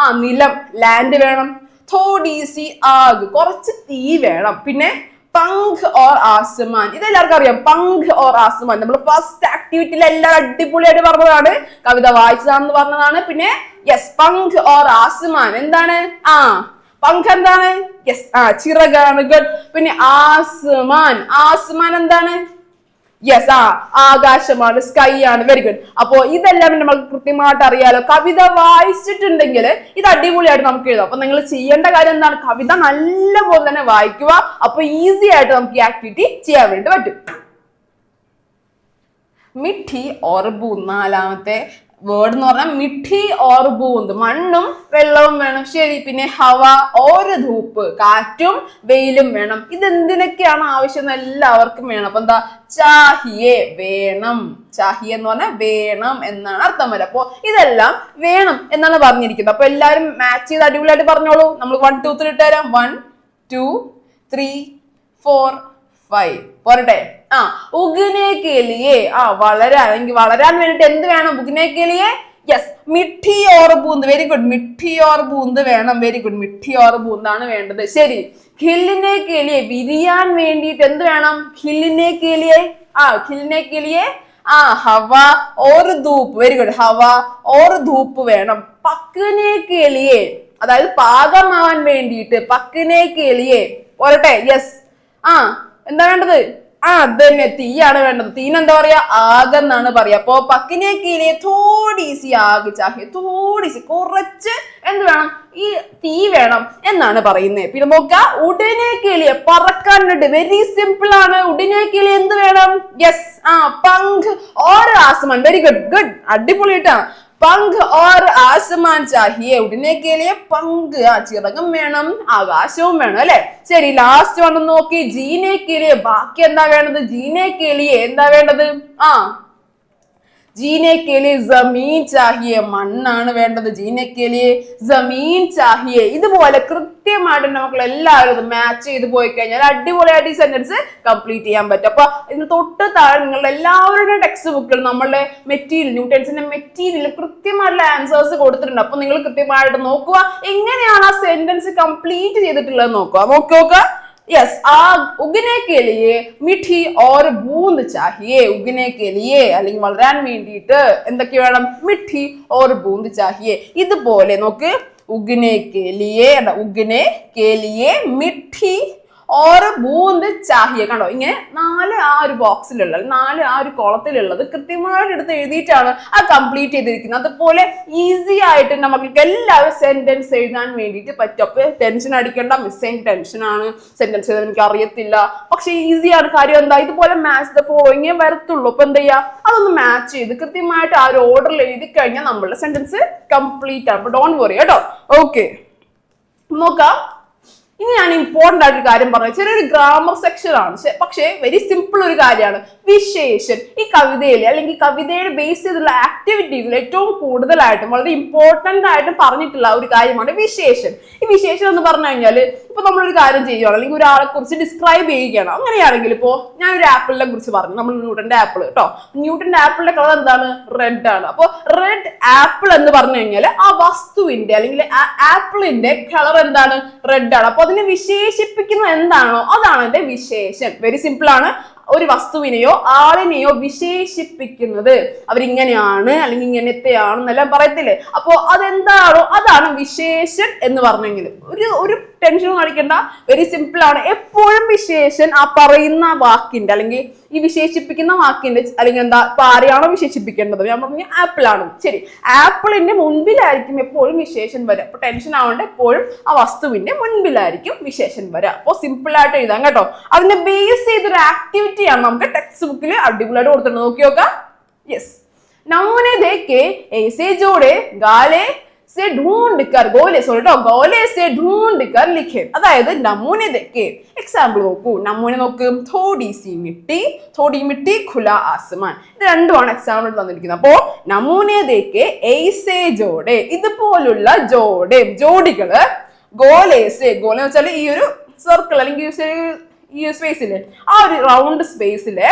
നിലം, ലാൻഡ് വേണം. തോഡി സി ആഗ് കുറച്ച് തീ വേണം. പിന്നെ പങ്ക് ഓർ ആസ്മാൻ ഇതെല്ലാവർക്കും അറിയാം. പങ്ക് ഓർ ആസ്മാൻ നമ്മൾ ഫസ്റ്റ് ആക്ടിവിറ്റിയിൽ എല്ലാവരും അടിപൊളിയായിട്ട് പറഞ്ഞതാണ്. കവിത വായിച്ചതാണെന്ന് പറഞ്ഞതാണ്. പിന്നെ യെസ്, പങ്ക് ഓർ ആസ്മാൻ എന്താണ്? പങ്ക് എന്താണ്? യെസ്, ചിറകാണ്. ഗുഡ്. പിന്നെ ആസ്മാൻ എന്താണ്? യെസ്, ആകാശമാണ്, സ്കൈ ആണ്. Very good. അപ്പോ ഇതെല്ലാം നമുക്ക് കൃത്യമായിട്ട് അറിയാലോ. കവിത വായിച്ചിട്ടുണ്ടെങ്കിൽ ഇത് അടിപൊളിയായിട്ട് നമുക്ക് എഴുതാം. അപ്പൊ നിങ്ങൾ ചെയ്യേണ്ട കാര്യം എന്താണ്? കവിത നല്ലപോലെ തന്നെ വായിക്കുക. അപ്പൊ ഈസി ആയിട്ട് നമുക്ക് ഈ ആക്ടിവിറ്റി ചെയ്യാൻ വേണ്ടി പറ്റും. മിഠി ഓർ ബൂന്ദ് നാലാമത്തെ വേർഡ് എന്ന് പറഞ്ഞാൽ മിഠി ഓർ ബൂന്ദ് മണ്ണും വെള്ളവും വേണം. ശരി. പിന്നെ ഹവ ഓർ ധൂപ്പ് കാറ്റും വെയിലും വേണം. ഇതെന്തിനൊക്കെയാണ് ആവശ്യം? എല്ലാവർക്കും വേണം. അപ്പൊ എന്താ? ചാഹിയെ വേണം. ചാഹിയെ എന്ന് പറഞ്ഞാൽ വേണം എന്നാണ് അർത്ഥം വരെ. അപ്പൊ ഇതെല്ലാം വേണം എന്നാണ് പറഞ്ഞിരിക്കുന്നത്. അപ്പൊ എല്ലാവരും മാച്ച് ചെയ്ത് അടിപൊളിയായിട്ട് പറഞ്ഞോളൂ. നമ്മൾ 1 2 3 ഇട്ടുതരാം. 1 2 3 4 5 പോരട്ടെ. ഉഗ്നെ കെ ലിയേ വളരാൻ, അല്ലെങ്കിൽ വളരാൻ വേണ്ടിട്ട് എന്ത് വേണം? ഉഗ്നെ കെ ലിയേ യെസ് മിഠി ഓർ ബൂന്ത്. വെരി ഗുഡ്, മിഠി ഓർ ബൂന്ത് വേണം. വെരി ഗുഡ്, മിഠി ഓർ ബൂന്താണ് വേണ്ടത്. ശരി, ഖിലിനെ കെ ലിയേ വിരിയാൻ വേണ്ടിയിട്ട് എന്ത് വേണം? ഖിലിനെ കെ ലിയേ ഖിലിനെ കെ ലിയേ ഹവ ഓർ ധൂപ്പ്. വെരി ഗുഡ്, ഹവ ഓർ ധൂപ്പ് വേണം. പക്കനെ കെ ലിയേ അതായത് പാകമാവാൻ വേണ്ടിയിട്ട് പക്കനെ കെ ലിയേ പോരട്ടെ. യെസ് എന്താ വേണ്ടത്? അതന്നെ തീയാണ് വേണ്ടത്. തീന് എന്താ പറയാ? ആഗ് എന്നാണ് പറയാ. അപ്പൊ പക്കിനെ കീഴിലെ തോടീസി ആഗ് ചാഹി, തോടീസി കുറച്ച് എന്ത് വേണം? ഈ തീ വേണം എന്നാണ് പറയുന്നത്. പിന്നെ നോക്ക, ഉടനെ കിളിയെ പറക്കാനുണ്ട്. വെരി സിമ്പിൾ ആണ്. ഉടനെ കിളി എന്ത് വേണം? യെസ് പങ്ക് ഓർ ആസമാൻ. വെരി ഗുഡ്, ഗുഡ്, അടിപൊളിട്ടാ. പങ്ക് ഓർ ആസമാൻ ചാഹിയെ. ഉടനെ കേളിയെ പങ്ക് ചിറകം വേണം, ആകാശവും വേണം അല്ലെ. ശരി, ലാസ്റ്റ് വന്ന് നോക്കി, ജീനെ കേളിയെ ബാക്കി എന്താ വേണ്ടത്? ജീനെ കേളിയെ എന്താ വേണ്ടത്? ജീനെ കേലിയെ ജമീൻ ചാഹിയെ മണ്ണാണ് വേണ്ടത്. ജീനെ കേലിയെ ജമീൻ ചാഹിയെ. ഇതുപോലെ കൃത്യമായിട്ട് നമുക്ക് എല്ലാവരും മാച്ച് ചെയ്ത് പോയി കഴിഞ്ഞാൽ അടിപൊളിയായിട്ട് ഈ സെന്റൻസ് കംപ്ലീറ്റ് ചെയ്യാൻ പറ്റും. അപ്പൊ ഇതിന് തൊട്ട് താഴെ നിങ്ങളുടെ എല്ലാവരുടെയും ടെക്സ്റ്റ് ബുക്കിൽ നമ്മളുടെ മെറ്റീരിയൽ, ന്യൂട്ടൻസിന്റെ മെറ്റീരിയൽ കൃത്യമായിട്ടുള്ള ആൻസേഴ്സ് കൊടുത്തിട്ടുണ്ട്. അപ്പൊ നിങ്ങൾ കൃത്യമായിട്ട് നോക്കുക എങ്ങനെയാണ് ആ സെന്റൻസ് കംപ്ലീറ്റ് ചെയ്തിട്ടുള്ളത് നോക്കുക. നോക്കുക. യെസ് ഉഗ്നെ കെ ലിയേ മിഠി ഓർ ബൂന്ത് ചാഹിയേ. ഉഗ്നെ കെ ലിയേ അല്ലെങ്കിൽ വളരാൻ വേണ്ടിയിട്ട് എന്തൊക്കെ വേണം? മിഠി ഓർ ബൂന്ത് ചാഹിയേ. ഇതുപോലെ നോക്ക്, ഉഗ്നെ കെ ലിയേ മിഠി ഓർ ബൂന്ത് ചാഹിയെ. കണ്ടോ, ഇങ്ങനെ 4 ആ ഒരു ബോക്സിലുള്ളത്, 4 ആ ഒരു കോളത്തിലുള്ളത് കൃത്യമായിട്ട് എടുത്ത് എഴുതിയിട്ടാണ് ആ കംപ്ലീറ്റ് ചെയ്തിരിക്കുന്നത്. അതുപോലെ ഈസി ആയിട്ട് നമുക്ക് എല്ലാവരും സെന്റൻസ് എഴുതാൻ വേണ്ടിയിട്ട് പറ്റും. അപ്പൊ ടെൻഷൻ അടിക്കേണ്ട, മിസ്സിംഗ് ടെൻഷനാണ്, സെന്റൻസ് എഴുതാൻ എനിക്ക് അറിയത്തില്ല. പക്ഷെ ഈസിയാണ്. കാര്യം എന്താ? ഇതുപോലെ മാച്ച് ദ ഫോളോയിങ്ങേ വരത്തുള്ളൂ. അപ്പൊ എന്താ ചെയ്യുക? അതൊന്ന് മാച്ച് ചെയ്ത് കൃത്യമായിട്ട് ആ ഒരു ഓർഡറിൽ എഴുതി കഴിഞ്ഞാൽ നമ്മളുടെ സെന്റൻസ് കംപ്ലീറ്റ് ആണ്. അപ്പൊ ഡോണ്ട് വറി കേട്ടോ. ഓക്കെ, നോക്കാം. ഇനി ഞാൻ ഇമ്പോർട്ടന്റ് ആയിട്ടൊരു കാര്യം പറഞ്ഞു. ചെറിയൊരു ഗ്രാമർ സെക്ഷൻ ആണ്, പക്ഷേ വെരി സിമ്പിൾ ഒരു കാര്യമാണ്. വിശേഷൻ ഈ കവിതയിലെ അല്ലെങ്കിൽ കവിതയുടെ ബേസ് ചെയ്തുള്ള ആക്ടിവിറ്റീസിൽ ഏറ്റവും കൂടുതലായിട്ടും വളരെ ഇമ്പോർട്ടന്റ് ആയിട്ടും പറഞ്ഞിട്ടുള്ള ഒരു കാര്യമാണ് വിശേഷൻ. ഈ വിശേഷം എന്ന് പറഞ്ഞു കഴിഞ്ഞാൽ ഇപ്പൊ നമ്മളൊരു കാര്യം ചെയ്യുകയാണ്, അല്ലെങ്കിൽ ഒരാളെ കുറിച്ച് ഡിസ്ക്രൈബ് ചെയ്യുകയാണ്. അങ്ങനെയാണെങ്കിൽ ഇപ്പോ ഞാനൊരു ആപ്പിളിനെ കുറിച്ച് പറഞ്ഞു, നമ്മൾ ന്യൂട്ടന്റെ ആപ്പിൾ കേട്ടോ. ന്യൂട്ടന്റെ ആപ്പിളിന്റെ കളർ എന്താണ്? റെഡ് ആണ്. അപ്പൊ റെഡ് ആപ്പിൾ എന്ന് പറഞ്ഞു കഴിഞ്ഞാൽ ആ വസ്തുവിന്റെ അല്ലെങ്കിൽ ആപ്പിളിന്റെ കളർ എന്താണ്? റെഡ് ആണ്. അപ്പൊ അതിനെ വിശേഷിപ്പിക്കുന്നത് എന്താണോ അതാണ് എന്റെ വിശേഷൻ. വെരി സിമ്പിൾ ആണ്. ഒരു വസ്തുവിനെയോ ആളിനെയോ വിശേഷിപ്പിക്കുന്നത് അവരിങ്ങനെയാണ് അല്ലെങ്കിൽ ഇങ്ങനത്തെയാണെന്നെല്ലാം പറയത്തില്ലേ. അപ്പോ അതെന്താണോ അതാണ് വിശേഷൻ എന്ന് പറഞ്ഞെങ്കിൽ ഒരു ടെൻഷനും കാണിക്കണ്ട. വെരി സിമ്പിൾ ആണ്. എപ്പോഴും വിശേഷൻ ആ പറയുന്ന വാക്കിന്റെ അല്ലെങ്കിൽ ഈ വിശേഷിപ്പിക്കുന്ന വാക്കിന്റെ അല്ലെങ്കിൽ എന്താ ഇപ്പൊ ആരെയാണോ വിശേഷിപ്പിക്കേണ്ടത്, ഞാൻ പറഞ്ഞു ആപ്പിൾ ആണ്, ശരി, ആപ്പിളിന്റെ മുൻപിലായിരിക്കും എപ്പോഴും വിശേഷൻ വരിക. അപ്പൊ ടെൻഷൻ ആവേണ്ട, എപ്പോഴും ആ വസ്തുവിന്റെ മുൻപിലായിരിക്കും വിശേഷൻ വരിക. അപ്പോൾ സിമ്പിൾ ആയിട്ട് എഴുതാം കേട്ടോ. അതിനെ ബേസ് ചെയ്തൊരു ആക്ടിവിറ്റി ആണ് നമുക്ക് ടെക്സ്റ്റ് ബുക്കിൽ അടിപൊളിയായിട്ട് കൊടുത്തിട്ടുണ്ട്. നോക്കി നോക്കാം. യെസ്, നമൂനെ ദേഖ് ऐसे जोड़े गाले से ढूंढ कर गोले गोले से ढूंढ कर लिखे. അതായത് നമൂനെ ദേഖ്, എക്സാമ്പിൾ നോക്കൂ. നമൂനെ നോക്ക്, थोड़ी सी मिट्टी खुला आसमान. ഇത് രണ്ടുമാണ് എക്സാമ്പിൾ തന്നിരിക്കുന്നത്. അപ്പോ നമൂനെ ദേഖ് ऐसे जोड़े ഇതുപോലുള്ള ജോഡികള് ഗോലേസ്, ഗോല എന്ന് വെച്ചാൽ ഈ ഒരു സർക്കിൾ അല്ലെങ്കിൽ ഈ സ്പേസില് ആ ഒരു റൗണ്ട് സ്പേസില്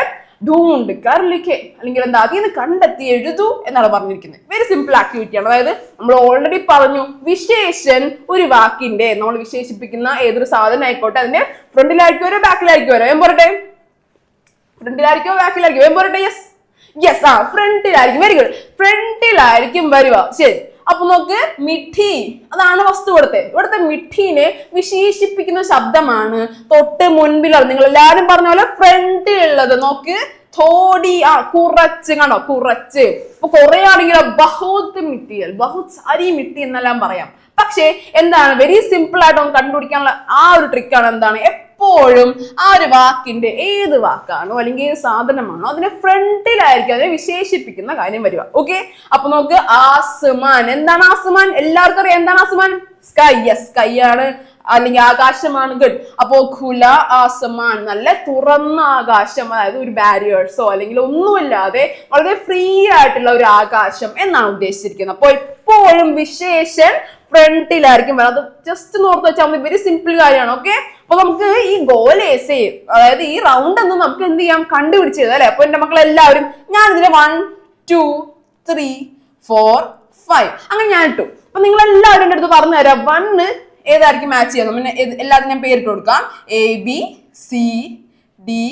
ഢൂണ്ട് കർ ലിഖെ അല്ലെങ്കിൽ എന്താ അതിന് കണ്ടെത്തി എഴുതൂ എന്നാണ് പറഞ്ഞിരിക്കുന്നത്. വെരി സിമ്പിൾ ആക്ടിവിറ്റി ആണ്. അതായത് നമ്മൾ ഓൾറെഡി പറഞ്ഞു വിശേഷൻ ഒരു വാക്കിന്റെ നമ്മൾ വിശേഷിപ്പിക്കുന്ന ഏതൊരു സാധനം ആയിക്കോട്ടെ അതിന്റെ ഫ്രണ്ടിലായിരിക്കും വരോ ബാക്കിലായിരിക്കും വരോ? പോരട്ടെ, ഫ്രണ്ടിലായിരിക്കോ ബാക്കിലായിരിക്കും? പോരട്ടെ. യെസ് ഫ്രണ്ടിലായിരിക്കും. വെരി ഗുഡ്, ഫ്രണ്ടിലായിരിക്കും വരിക. ശരി, അപ്പൊ നോക്ക്, മിഠി അതാണ് വസ്തു. ഇവിടുത്തെ മിഠീനെ വിശേഷിപ്പിക്കുന്ന ശബ്ദമാണ് തൊട്ട് മുൻപിലുള്ളത്. നിങ്ങൾ എല്ലാവരും പറഞ്ഞ പോലെ ഫ്രണ്ടിലുള്ളത് നോക്ക്, തോടി കുറച്ച്. കണ്ടോ, കുറച്ച്. അപ്പൊ കുറെ ആണെങ്കിൽ ബഹുത് മിട്ടിയൽ, ബഹുത് സാരി മിട്ടി എന്നെല്ലാം പറയാം. പക്ഷെ എന്താണ് വെരി സിമ്പിൾ ആയിട്ട് നമുക്ക് കണ്ടുപിടിക്കാനുള്ള ആ ഒരു ട്രിക്കാണ് എന്താണ്? എപ്പോഴും ആ ഒരു വാക്കിന്റെ ഏത് വാക്കാണോ അല്ലെങ്കിൽ ഏത് സാധനമാണോ അതിന്റെ ഫ്രണ്ടിലായിരിക്കും അതിനെ വിശേഷിപ്പിക്കുന്ന കാര്യം വരിക. ഓക്കെ, അപ്പൊ നമുക്ക് ആസ്മാൻ. എന്താണ് ആസ്മാൻ? എല്ലാവർക്കും അറിയാം എന്താണ് ആസ്മാൻ? സ്കൈ. യെസ്, സ്കൈ ആണ്. അല്ലെങ്കിൽ ആകാശമാണ് ഗുഡ്. അപ്പോ ഖുല ആസമാൻ നല്ല തുറന്ന ആകാശം, അതായത് ഒരു ബാരിയേഴ്സോ അല്ലെങ്കിൽ ഒന്നുമില്ലാതെ വളരെ ഫ്രീ ആയിട്ടുള്ള ഒരു ആകാശം എന്നാണ് ഉദ്ദേശിച്ചിരിക്കുന്നത്. അപ്പോൾ എപ്പോഴും വിശേഷൻ ഫ്രണ്ടിലായിരിക്കും അത് ജസ്റ്റ് നോർത്ത് വെച്ചാൽ മതി. വെരി സിമ്പിൾ കാര്യമാണ്. ഓക്കെ, അപ്പൊ നമുക്ക് ഈ ഗോലേസേ അതായത് ഈ റൗണ്ട് എന്ന് നമുക്ക് എന്ത് ചെയ്യാം, കണ്ടുപിടിച്ചത് അല്ലെ. അപ്പൊ എന്റെ മക്കൾ എല്ലാവരും ഞാൻ ഇതിലെ 1 2 3 4 5 അങ്ങനെ ഞാൻ ഇട്ടു. അപ്പൊ നിങ്ങൾ എല്ലാവരും എന്റെ അടുത്ത് പറഞ്ഞു തരാം 1 ഏതായിരിക്കും മാച്ച് ചെയ്യുന്നത്. പിന്നെ എല്ലാവരും ഞാൻ പേരിട്ട് കൊടുക്കാം, ABCDE.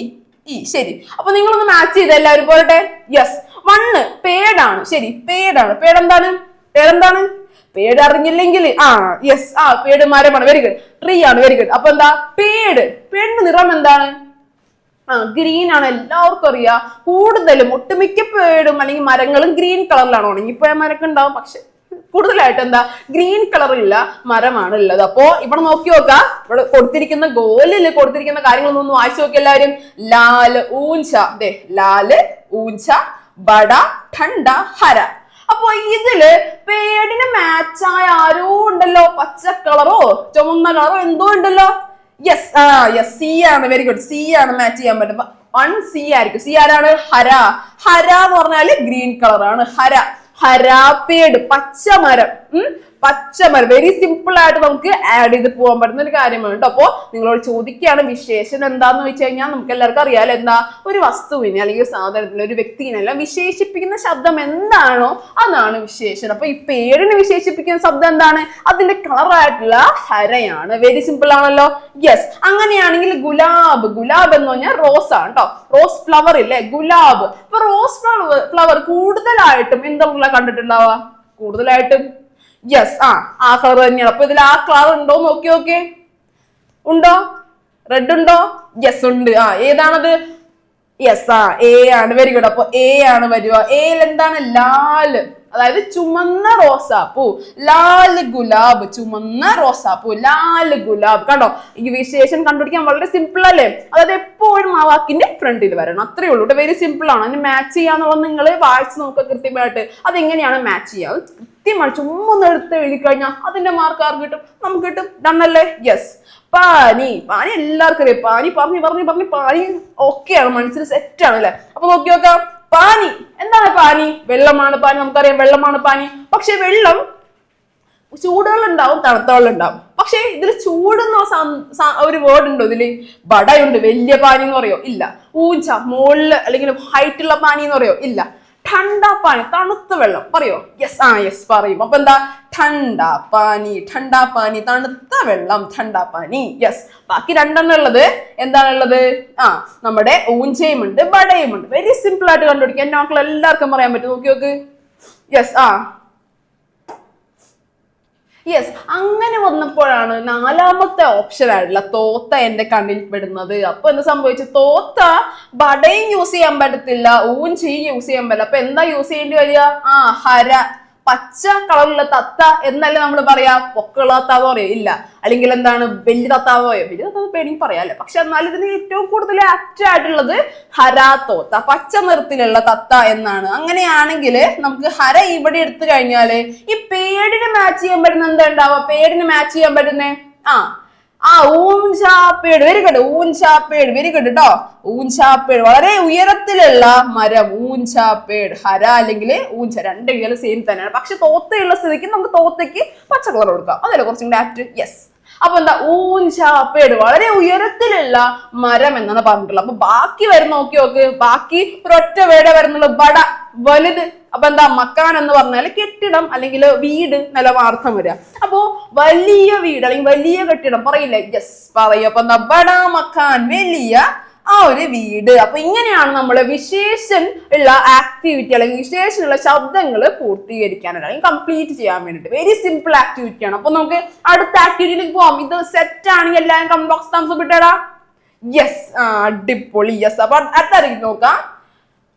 ശരി, അപ്പൊ നിങ്ങളൊന്ന് മാച്ച് ചെയ്ത് എല്ലാവരും പോരട്ടെ. യെസ്, 1 പേടാണ്. ശരി, പേടാണ്. പേടെന്താണ്? പേട് അറിഞ്ഞില്ലെങ്കിൽ യെസ്, പേട് മരമാണ്. Very good. ട്രീ ആണ്. Very good. അപ്പൊ എന്താ പേടിന്റെ നിറം എന്താണ്? ഗ്രീൻ ആണ്. എല്ലാവർക്കും അറിയാം. കൂടുതലും ഒട്ടുമിക്ക പേടും അല്ലെങ്കിൽ മരങ്ങളും ഗ്രീൻ കളറിലാണ്. ഉണങ്ങിപ്പോയ മരമൊക്കെ ഉണ്ടാവും, പക്ഷെ കൂടുതലായിട്ട് എന്താ ഗ്രീൻ കളറില്ല മരമാണ് ഉള്ളത്. അപ്പോ ഇവിടെ നോക്കി നോക്കാം, ഇവിടെ കൊടുത്തിരിക്കുന്ന ഗോലില് കൊടുത്തിരിക്കുന്ന കാര്യങ്ങളൊന്നും വായിച്ചു നോക്കി എല്ലാവരും. ലാല് ഊഞ്ച, ലാല് ഊഞ്ച ബട ഠണ്ട ഹര. അപ്പൊ ഇതില് പേടിന് മാച്ചായ ആരോ ഉണ്ടല്ലോ, പച്ച കളറോ ചുമന്ന കളറോ എന്തോ ഉണ്ടല്ലോ. യെസ്, സി ആണ്. Very good. സി ആണ് മാച്ച് ചെയ്യാൻ പറ്റും. 1 സി ആയിരിക്കും. സി ആരാണ്? ഹര. ഹര എന്ന് പറഞ്ഞാല് ഗ്രീൻ കളർ ആണ്. ഹരാപ്പേട് പച്ചമരം. വെരി സിമ്പിൾ ആയിട്ട് നമുക്ക് ആഡ് ചെയ്ത് പോകാൻ പറ്റുന്ന ഒരു കാര്യമാണ് കേട്ടോ. അപ്പോ നിങ്ങളോട് ചോദിക്കുകയാണ് വിശേഷണം എന്താന്ന് വെച്ച് കഴിഞ്ഞാൽ നമുക്ക് എല്ലാവർക്കും അറിയാലോ, എന്താ ഒരു വസ്തുവിനെ അല്ലെങ്കിൽ ഒരു സാധനത്തിനെ ഒരു വ്യക്തിനെല്ലാം വിശേഷിപ്പിക്കുന്ന ശബ്ദം എന്താണോ അതാണ് വിശേഷണം. അപ്പൊ ഈ പേരിനെ വിശേഷിപ്പിക്കുന്ന ശബ്ദം എന്താണ്? അതിന്റെ കളറായിട്ടുള്ള ഹരയാണ്. വെരി സിമ്പിൾ ആണല്ലോ. യെസ്, അങ്ങനെയാണെങ്കിൽ ഗുലാബ് എന്ന് പറഞ്ഞാൽ റോസ് ആണ് കേട്ടോ. റോസ് ഫ്ലവർ ഇല്ലേ, ഗുലാബ്. അപ്പൊ റോസ് ഫ്ലവർ കൂടുതലായിട്ടും എന്താ കണ്ടിട്ടുണ്ടാവുക? കൂടുതലായിട്ടും യെസ്, ആ കളർ തന്നെയാണ്. അപ്പൊ ഇതിൽ ആ കളർ ഉണ്ടോ നോക്കി. ഉണ്ടോ? റെഡ് ഉണ്ടോ? യെസ് ഉണ്ട്. ഏതാണത്? യെസ്, എ ആണ്. Very good. അപ്പൊ എ ആണ് വരിക. എയിൽ എന്താണ്? ലാല്, അതായത് ചുമന്ന റോസാപ്പൂ. ലാല് ഗുലാബ്, ചുമന്ന റോസാപ്പൂ, ലാല് ഗുലാബ്. കണ്ടോ, ഈ വിശേഷം കണ്ടുപിടിക്കാൻ വളരെ സിമ്പിൾ അല്ലേ? അതായത് എപ്പോഴും ആ വാക്കിന്റെ ഫ്രണ്ടിൽ വരണം, അത്രേ ഉള്ളൂ. വെരി സിമ്പിൾ ആണ്. അതിന് മാച്ച് ചെയ്യാന്നുള്ളത് നിങ്ങൾ വായിച്ച് നോക്കുക കൃത്യമായിട്ട്. അതെങ്ങനെയാണ് മാച്ച് ചെയ്യുക? അത് കൃത്യമായി ചുമ്മാ ഒന്ന് എടുത്ത് എഴുതി കഴിഞ്ഞാൽ അതിന്റെ മാർക്ക് ആർക്ക് കിട്ടും? നമുക്ക് കിട്ടും. ഡണ്ണല്ലേ? യെസ്. പാനി എല്ലാവർക്കും അറിയാം. പാനി ഓക്കെയാണ്, മനസ്സിൽ സെറ്റ് ആണ് അല്ലെ. അപ്പൊ നോക്കി നോക്കാം. പാനി എന്താണ്? പാനി വെള്ളമാണ്. പാനി നമുക്കറിയാം, വെള്ളമാണ് പാനി. പക്ഷെ വെള്ളം ചൂടുവെള്ളം ഉണ്ടാവും, തണുത്ത വെള്ളം ഉണ്ടാവും. പക്ഷെ ഇതിൽ ചൂടെന്ന ഒരു വേർഡ് ഉണ്ടോ ഇതില്? ബടയുണ്ട്. വലിയ പാനി എന്ന് പറയോ? ഇല്ല. ഊഞ്ച മുകളില് അല്ലെങ്കിൽ ഹൈറ്റ് ഉള്ള പാനി എന്ന് പറയോ? ഇല്ല. ठंडा पानी തണുത്ത വെള്ളം പറയോ? യെസ്, യെസ് പറയും. അപ്പൊ എന്താ? ठंडा पानी തണുത്ത വെള്ളം, ठंडा पानी. യെസ്. ബാക്കി രണ്ടെണ്ണം ഉള്ളത് എന്താണുള്ളത്? നമ്മുടെ ഊഞ്ചയും ഉണ്ട്, ബടയും ഉണ്ട്. വെരി സിമ്പിൾ ആയിട്ട് കണ്ടുപിടിക്കാം. എന്റെ മക്കൾ എല്ലാവർക്കും പറയാൻ പറ്റും. നോക്കി. Yes, yes. അങ്ങനെ വന്നപ്പോഴാണ് 4ാമത്തെ ഓപ്ഷൻ ആയിട്ടുള്ള തോത്ത എന്റെ കണ്ണിൽ പെടുന്നത്. അപ്പൊ എന്താ സംഭവിച്ചു? തോത്ത ബടയും യൂസ് ചെയ്യാൻ പറ്റത്തില്ല, ഊഞ്ചയും യൂസ് ചെയ്യാൻ പറ്റില്ല. അപ്പൊ എന്താ യൂസ് ചെയ്യേണ്ടി വരിക? ഹര, പച്ച കളറുള്ള തത്ത എന്നല്ലേ നമ്മൾ പറയാ. പൊക്കുള്ള തത്താന്ന് പറയോ? ഇല്ല. അല്ലെങ്കിൽ എന്താണ്? വലിയ തത്താന്ന് പറയോ? വലിയ തത്താന്ന് പേടി പറയാല്ലേ. പക്ഷെ എന്നാലും ഇതിന് ഏറ്റവും കൂടുതൽ ആപ്റ്റ് ആയിട്ടുള്ളത് ഹരാ തോത്ത, പച്ച നിറത്തിലുള്ള തത്ത എന്നാണ്. അങ്ങനെയാണെങ്കിൽ നമുക്ക് ഹര ഇവിടെ എടുത്തു കഴിഞ്ഞാല് ഈ പേടിന് മാച്ച് ചെയ്യാൻ പറ്റുന്ന എന്താ ഉണ്ടാവുക? പേടിന് മാച്ച് ചെയ്യാൻ പറ്റുന്നേ ഊഞ്ചാപ്പേട്. Very good. ഊഞ്ചാപ്പേട്. വെരി ഗുഡ് കേട്ടോ. ഊഞ്ചാപ്പേട് വളരെ ഉയരത്തിലുള്ള മരം, ഊഞ്ചാപ്പേട്. ഹര അല്ലെങ്കിൽ ഊഞ്ച രണ്ടും സെയിം തന്നെയാണ്. പക്ഷെ തോത്തയുള്ള സ്ഥിതിക്ക് നമുക്ക് തോത്തയ്ക്ക് പച്ച കളർ കൊടുക്കാം, അതല്ലേ കുറച്ചും കൂടെ ആപ്റ്റ്. യെസ്. അപ്പൊ എന്താ? ഊഞ്ചാപ്പേട് വളരെ ഉയരത്തിലുള്ള മരം എന്നാണ് പറഞ്ഞിട്ടുള്ളത്. അപ്പൊ ബാക്കി വരുന്ന നോക്ക്. ബാക്കി ഒരൊറ്റ വേടെ വരുന്നുള്ളൂ ബട, വലുത്. അപ്പൊ എന്താ? മക്കാൻ എന്ന് പറഞ്ഞാൽ കെട്ടിടം അല്ലെങ്കിൽ വീട് നിലവാർത്ഥം വരിക. അപ്പോ വലിയ വീട് അല്ലെങ്കിൽ വലിയ കെട്ടിടം പറയില്ലേ? യെസ് പറയും. അപ്പൊ എന്താ? ബട മക്കാൻ, വലിയ ഒരു വീട്. അപ്പൊ ഇങ്ങനെയാണ് നമ്മള് വിശേഷൻ ഉള്ള ആക്ടിവിറ്റി അല്ലെങ്കിൽ വിശേഷനുള്ള ശബ്ദങ്ങൾ പൂർത്തീകരിക്കാനായിട്ട് അല്ലെങ്കിൽ കംപ്ലീറ്റ് ചെയ്യാൻ വേണ്ടിട്ട്. വെരി സിമ്പിൾ ആക്ടിവിറ്റി ആണ്. അപ്പൊ നമുക്ക് അടുത്ത ആക്ടിവിറ്റിയിലേക്ക് പോവാം. ഇത് സെറ്റ് ആണെങ്കിൽ എല്ലാവരും കമന്റ് ബോക്സ് തംസ് ഇട്ടേടാ. യെസ്, അടിപൊളി. യെസ്. അപ്പൊ അടുത്തായിരിക്കും നോക്കാം.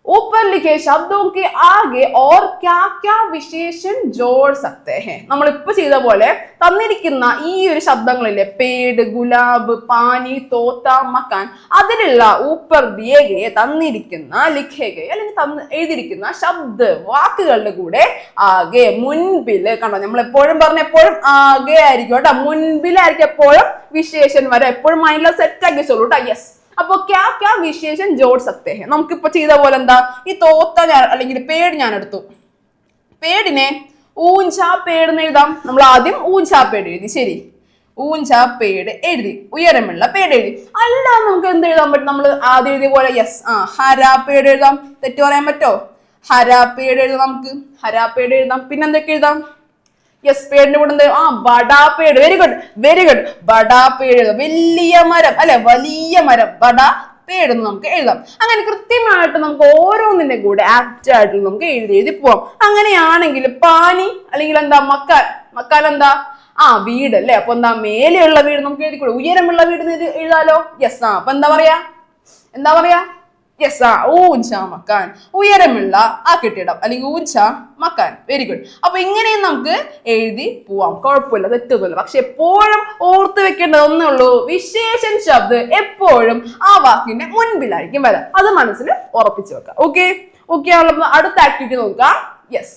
ऊपर लिखे शब्दों के आगे और क्या क्या विशेषण जोड़ सकते हैं. നമ്മൾ ഇപ്പൊ ചെയ്ത പോലെ തന്നിരിക്കുന്ന ഈ ഒരു ശബ്ദങ്ങളില്ലേ, പേട്, ഗുലാബ്, പാനി, തോത്ത, മക്കാൻ, അതിലുള്ള ഊപ്പർ ദിയേ ഗയെ തന്നിരിക്കുന്ന ലിഖേ ഗയെ അല്ലെങ്കിൽ എഴുതിയിരിക്കുന്ന ശബ്ദ വാക്കുകളുടെ കൂടെ ആകെ മുൻപില് കണ്ടോ, നമ്മൾ എപ്പോഴും പറഞ്ഞ എപ്പോഴും ആകെ ആയിരിക്കും കേട്ടോ, മുൻപിലായിരിക്കും എപ്പോഴും വിശേഷൻ വരെ എപ്പോഴും മൈൻഡിൽ സെറ്റ് ആക്കി വെച്ചോളൂ കേട്ടോ. യെസ്. അപ്പൊ ക്യാ ക്യാ വിശേഷൻ ജോഡ് സക്തേ ഹെ. നമുക്കിപ്പോ ചെയ്ത പോലെ എന്താ, ഈ തോത്ത ഞാൻ അല്ലെങ്കിൽ പേട് ഞാൻ എടുത്തു, പേടിനെ ഊഞ്ചാ പേട് എന്ന് എഴുതാം. നമ്മൾ ആദ്യം ഊഞ്ചാ പേട് എഴുതി, ശരി, ഊഞ്ചാ പേട് എഴുതി, ഉയരമുള്ള പേട് എഴുതി. അല്ല നമുക്ക് എന്ത് എഴുതാൻ പറ്റും, നമ്മൾ ആദ്യം എഴുതിയ പോലെ യെസ് ഹരാ പേട് എഴുതാം. തെറ്റ് പറയാൻ പറ്റോ? ഹരാ പേട് എഴുതാം, നമുക്ക് ഹരാ പേട് എഴുതാം. പിന്നെ എന്തൊക്കെ എഴുതാം? യെസ്, പേടിന്റെ കൂടെ എന്ത്? ബടാ പേട്. Very good, very good. ബടാ പേട്, വലിയ മരം അല്ലെ, വലിയ മരം, ബടാ പേട് എന്ന് നമുക്ക് എഴുതാം. അങ്ങനെ കൃത്യമായിട്ട് നമുക്ക് ഓരോന്നിന്റെ കൂടെ ആപ്റ്റ് ആയിട്ട് നമുക്ക് എഴുതി പോവാം. അങ്ങനെയാണെങ്കിൽ പാനി അല്ലെങ്കിൽ എന്താ, മക്കാൻ, മക്കാൻ എന്താ, വീട് അല്ലെ. അപ്പൊ എന്താ, മേലെയുള്ള വീട് നമുക്ക് എഴുതിക്കൂടെ, ഉയരമുള്ള വീട് എഴുതാലോ. യെസ്. അപ്പൊ എന്താ പറയാ, എന്താ പറയാ? യെസ്, ഊഞ്ച മക്കാൻ, ഉയരമുള്ള ആ കെട്ടിടം അല്ലെങ്കിൽ ഊഞ്ച മക്കാൻ. Very good. അപ്പൊ ഇങ്ങനെയും നമുക്ക് എഴുതി പോവാം, കുഴപ്പമില്ല, തെറ്റൊന്നുമില്ല. പക്ഷെ എപ്പോഴും ഓർത്ത് വെക്കേണ്ടത് ഒന്നേ ഉള്ളൂ, വിശേഷൻ ശബ്ദം എപ്പോഴും ആ വാക്കിന്റെ മുൻപിലായിരിക്കും വരാം. അത് മനസ്സിൽ ഉറപ്പിച്ചു വെക്കാം. ഓക്കെ, ഓക്കെ ആണല്ലോ. അടുത്ത ആക്ടിവിറ്റി നോക്കാം. യെസ്,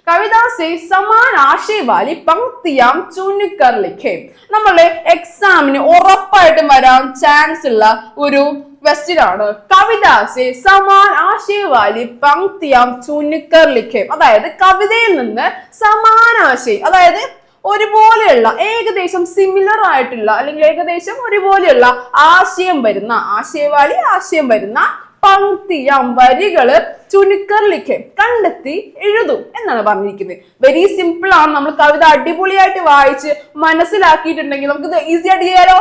കവിത സേ സമാൻ ആശയ വാലി പങ്ക്തിയാം ചുനിക്കർ ലിഖേ. നമ്മള് എക്സാമിന് ഉറപ്പായിട്ടും വരാൻ ചാൻസ് ഉള്ള ഒരു ക്വസ്റ്റ്യൻ ആണ്. കവിത സേ സമാൻ ആശയ വാലി പങ്ക്തിയാം ചുനിക്കർ ലിഖേ. അതായത് കവിതയിൽ നിന്ന് സമാനാശയം, അതായത് ഒരുപോലെയുള്ള ഏകദേശം സിമിലർ ആയിട്ടുള്ള അല്ലെങ്കിൽ ഏകദേശം ഒരുപോലെയുള്ള ആശയം വരുന്ന, ആശയവാലി ആശയം വരുന്ന പങ്ക്തിയാം വരികള് ചുനിക്കർ ലിഖേ കണ്ടെത്തി എഴുതും എന്നാണ് പറഞ്ഞിരിക്കുന്നത്. വെരി സിമ്പിൾ ആണ്. നമ്മൾ കവിത അടിപൊളിയായിട്ട് വായിച്ച് മനസ്സിലാക്കിയിട്ടുണ്ടെങ്കിൽ നമുക്ക് ഈസി ആയിട്ട് ചെയ്യാലോ.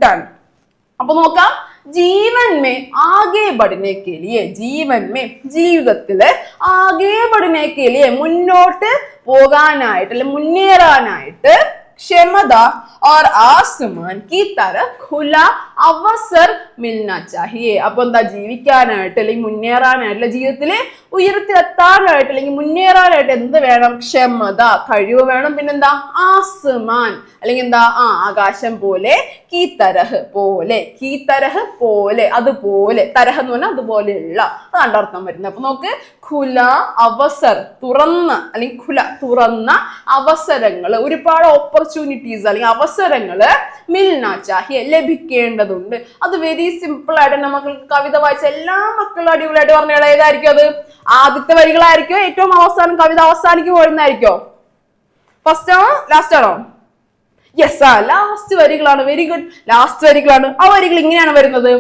ഡൺ. അപ്പൊ നോക്കാം. ജീവൻ മേ ആകെ ബഡ്നെ കെ ലിയെ, ജീവൻ മേ ജീവിതത്തില് ആകെ ബഡ്നെ കെ ലിയെ മുന്നോട്ട് പോകാനായിട്ട് അല്ലെ മുന്നേറാനായിട്ട് ക്ഷമത और आसमान की तरह खुला അവസർ മിൽനാ ചാഹിയെ. അപ്പൊ എന്താ, ജീവിക്കാനായിട്ട് അല്ലെങ്കിൽ മുന്നേറാനായിട്ട് ജീവിതത്തില് ഉയരത്തിലെത്താനായിട്ട് അല്ലെങ്കിൽ മുന്നേറാനായിട്ട് എന്ത് വേണം? ക്ഷമത, കഴിവ് വേണം. പിന്നെന്താ, ആസ്മാൻ അല്ലെങ്കിൽ എന്താ, ആകാശം പോലെ, കീ തരഹ് പോലെ, കീ തരഹ് പോലെ, അതുപോലെ, തരഹ് എന്ന് പറഞ്ഞാൽ അതുപോലെയുള്ള, അതാണ് അർത്ഥം വരുന്നത്. അപ്പൊ നോക്ക്, ഖുല അവസർ, തുറന്ന അല്ലെങ്കിൽ ഖുല തുറന്ന അവസരങ്ങൾ, ഒരുപാട് ഓപ്പർച്യൂണിറ്റീസ് അല്ലെങ്കിൽ അവസരങ്ങള് മിൽനാ ചാഹിയെ ലഭിക്കേണ്ടതുണ്ട്. അത് വെരി സിമ്പിൾ ആയിട്ട് നമുക്ക് കവിത വായിച്ച എല്ലാ മക്കളും അടിപൊളിയായിട്ട് പറഞ്ഞാൽ ഏതായിരിക്കും അത്? ആദ്യത്തെ വരികളായിരിക്കോ ഏറ്റവും അവസാനം കവിത അവസാനിക്ക് പോയിരുന്നായിരിക്കോ? ഫസ്റ്റ് ആണോ ലാസ്റ്റ് ആണോ? യെസ്, ലാസ്റ്റ് വരികളാണ്. വെരി ഗുഡ്, ലാസ്റ്റ് വരികളാണ്. ആ വരികൾ ഇങ്ങനെയാണ് വരുന്നത്,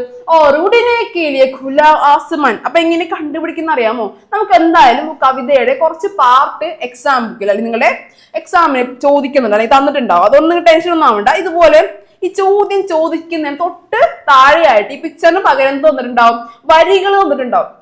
ഉടനെ കേളിയ ഖുല ആസ്മാൻ. അപ്പൊ എങ്ങനെ കണ്ടുപിടിക്കുന്ന അറിയാമോ? നമുക്ക് എന്തായാലും കവിതയുടെ കുറച്ച് പാർട്ട് എക്സാം ബുക്കിൽ അല്ലെങ്കിൽ നിങ്ങളുടെ എക്സാമിന് ചോദിക്കുന്നുണ്ട് അല്ലെങ്കിൽ തന്നിട്ടുണ്ടാവും. അതൊന്നും ടെൻഷൻ ഒന്നും ആവണ്ട. ഇതുപോലെ ഈ ചോദ്യം ചോദിക്കുന്നതിന് തൊട്ട് താഴെയായിട്ട് ഈ പിക്ചറിന് പകരം തന്നിട്ടുണ്ടാവും, വരികൾ തന്നിട്ടുണ്ടാവും,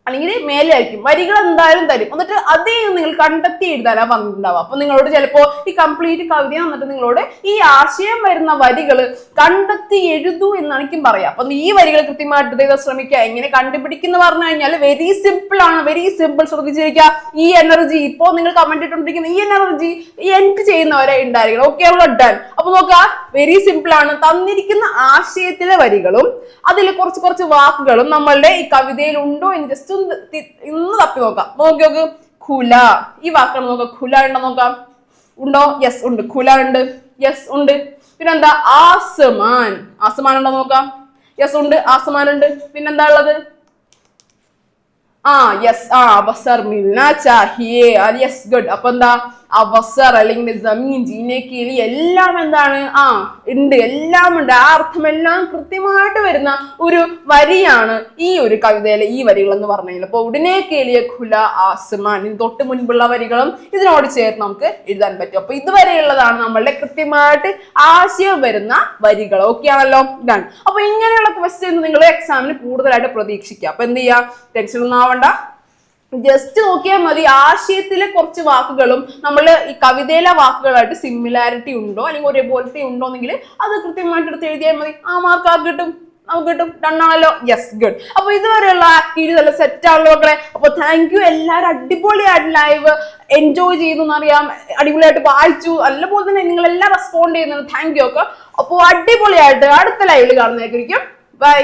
അല്ലെങ്കിൽ മേലെ ആയിരിക്കും. വരികൾ എന്തായാലും തരും. എന്നിട്ട് അതേ നിങ്ങൾ കണ്ടെത്തി എഴുതാനാ പറഞ്ഞിട്ടുണ്ടാവും. അപ്പൊ നിങ്ങളോട് ചിലപ്പോ ഈ കംപ്ലീറ്റ് കവിത വന്നിട്ട് നിങ്ങളോട് ഈ ആശയം വരുന്ന വരികൾ കണ്ടെത്തി എഴുതൂ എന്നാണ് എനിക്കും പറയാം. അപ്പൊ ഈ വരികൾ കൃത്യമായിട്ട് എഴുതാൻ ശ്രമിക്കുക. എങ്ങനെ കണ്ടുപിടിക്കുന്ന പറഞ്ഞു കഴിഞ്ഞാൽ വെരി സിമ്പിൾ ആണ്, വെരി സിമ്പിൾ. ശ്രദ്ധിച്ചിരിക്കുക. ഈ എനർജി ഇപ്പോ നിങ്ങൾ കമന്റ് ഇട്ടുകൊണ്ടിരിക്കുന്ന ഈ എനർജി എൻഡ് ചെയ്യുന്നവരെ ഉണ്ടായിരിക്കണം. Okay, done. അപ്പൊ നോക്കുക, വെരി സിമ്പിൾ ആണ്. തന്നിരിക്കുന്ന ആശയത്തിലെ വരികളും അതിൽ കുറച്ച് കുറച്ച് വാക്കുകളും നമ്മളുടെ ഈ കവിതയിൽ ഉണ്ടോ എന്ന് ജസ്റ്റ് ഇന്ന് തപ്പി നോക്കാം. നോക്കി നോക്ക്, ഖുല, ഈ വാക്കാണ് നോക്കാം. ഖുല ഉണ്ടോ നോക്കാം, ഉണ്ടോ? യെസ് ഉണ്ട്, ഖുല ഉണ്ട്, യെസ് ഉണ്ട്. പിന്നെന്താ, ആസ്മാൻ, ആസ്മാൻ ഉണ്ടോ നോക്കാം. യെസ് ഉണ്ട്, ആസ്മാൻ ഉണ്ട്. പിന്നെന്താ ഉള്ളത്? യെസ്, അവസർ മിൽനാ ചാഹിയെ. Yes, good. അപ്പൊ എന്താ, അവസർ അല്ലെങ്കിൽ ജമീൻ ജീനെ കേലി എല്ലാം എന്താണ്? ഉണ്ട്, എല്ലാം ഉണ്ട്. ആ അർത്ഥം എല്ലാം കൃത്യമായിട്ട് വരുന്ന ഒരു വരിയാണ് ഈ ഒരു കവിതയിലെ ഈ വരികൾ എന്ന് പറഞ്ഞാൽ. അപ്പൊ ഉടനെ കേലിയ ഖുല ആസ്മാൻ, ഇത് തൊട്ട് മുൻപുള്ള വരികളും ഇതിനോട് ചേർത്ത് നമുക്ക് എഴുതാൻ പറ്റും. അപ്പൊ ഇതുവരെയുള്ളതാണ് നമ്മളുടെ കൃത്യമായിട്ട് ആശയം വരുന്ന വരികൾ. ഓക്കെ ആണല്ലോ, ഡൺ. അപ്പൊ ഇങ്ങനെയുള്ള ക്വസ്റ്റ്യൻ നിങ്ങൾ എക്സാമിന് കൂടുതലായിട്ട് പ്രതീക്ഷിക്കുക. അപ്പൊ എന്ത് ചെയ്യാ, ടെൻഷൻ ഒന്നും ആവണ്ട. ജസ്റ്റ് നോക്കിയാൽ മതി, ആശയത്തിലെ കുറച്ച് വാക്കുകളും നമ്മൾ ഈ കവിതയിലെ വാക്കുകളായിട്ട് സിമിലാരിറ്റി ഉണ്ടോ അല്ലെങ്കിൽ ഒരേപോലത്തെ ഉണ്ടോ എന്നെങ്കിൽ അത് കൃത്യമായിട്ട് എടുത്ത് എഴുതിയാൽ മതി. മാർക്ക് കിട്ടും. നമുക്ക് കിട്ടും. ഡണ്ണാണല്ലോ? Yes, good. അപ്പൊ ഇതുവരെയുള്ള ആക്ടിവിറ്റീസ് എല്ലാം സെറ്റ് ആണല്ലോ മക്കളെ. അപ്പൊ താങ്ക് യു. എല്ലാവരും അടിപൊളിയായിട്ട് ലൈവ് എൻജോയ് ചെയ്യുന്നു എന്നറിയാം, അടിപൊളിയായിട്ട് വായിച്ചു, അതുപോലെ തന്നെ നിങ്ങൾ എല്ലാം റെസ്പോണ്ട് ചെയ്യുന്നുണ്ട്. താങ്ക് യു ഒക്കെ. അപ്പോൾ അടിപൊളിയായിട്ട് അടുത്ത ലൈവിൽ കാണുന്നതായിരിക്കും. ബൈ.